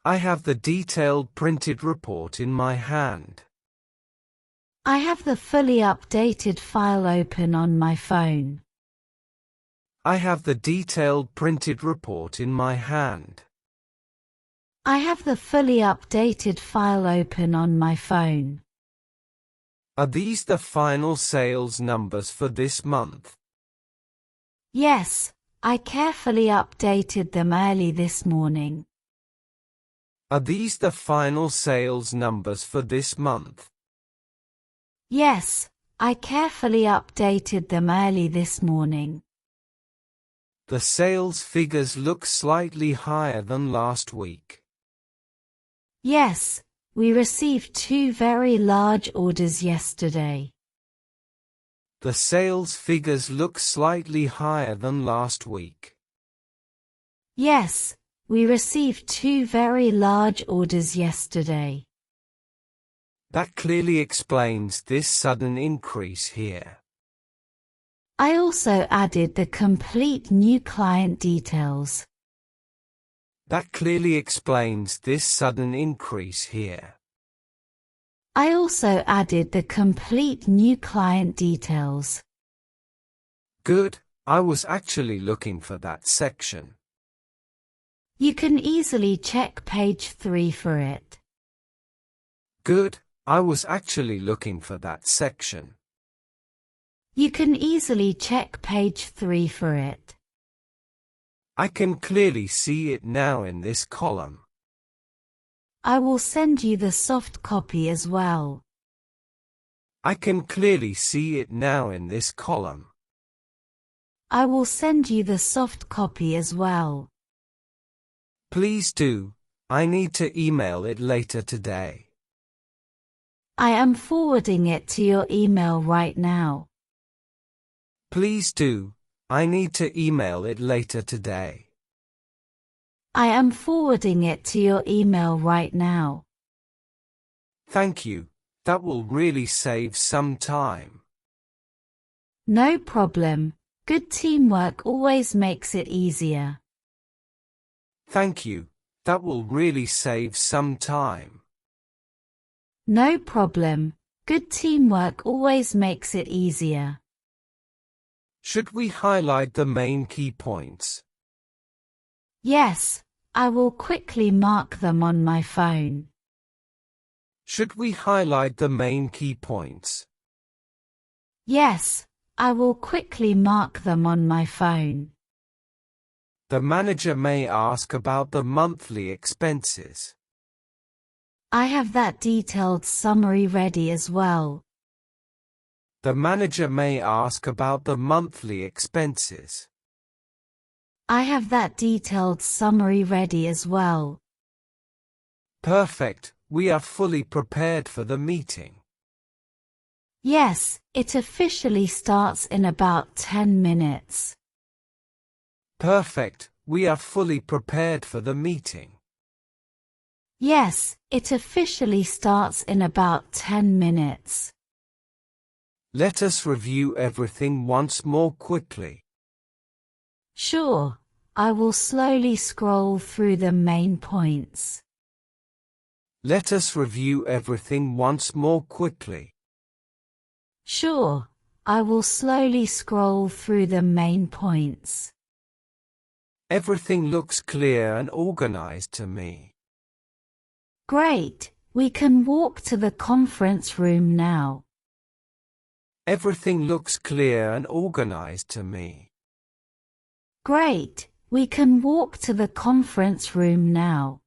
I have the detailed printed report in my hand. I have the fully updated file open on my phone. I have the detailed printed report in my hand. I have the fully updated file open on my phone. Are these the final sales numbers for this month? Yes, I carefully updated them early this morning. Are these the final sales numbers for this month? Yes, I carefully updated them early this morning. The sales figures look slightly higher than last week. Yes, we received 2 very large orders yesterday. The sales figures look slightly higher than last week. Yes, we received 2 very large orders yesterday. That clearly explains this sudden increase here. I also added the complete new client details. That clearly explains this sudden increase here. I also added the complete new client details. Good, I was actually looking for that section. You can easily check page 3 for it. Good, I was actually looking for that section. You can easily check page 3 for it. I can clearly see it now in this column. I will send you the soft copy as well. I can clearly see it now in this column. I will send you the soft copy as well. Please do, I need to email it later today. I am forwarding it to your email right now. Please do, I need to email it later today. I am forwarding it to your email right now. Thank you, that will really save some time. No problem, good teamwork always makes it easier. Thank you, that will really save some time. No problem, good teamwork always makes it easier. Should we highlight the main key points? Yes, I will quickly mark them on my phone. Should we highlight the main key points? Yes, I will quickly mark them on my phone. The manager may ask about the monthly expenses. I have that detailed summary ready as well. The manager may ask about the monthly expenses. I have that detailed summary ready as well. Perfect, we are fully prepared for the meeting. Yes, it officially starts in about 10 minutes. Perfect, we are fully prepared for the meeting. Yes, it officially starts in about 10 minutes. Let us review everything once more quickly. Sure, I will slowly scroll through the main points. Let us review everything once more quickly. Sure, I will slowly scroll through the main points. Everything looks clear and organized to me. Great, we can walk to the conference room now. Everything looks clear and organized to me. Great, we can walk to the conference room now.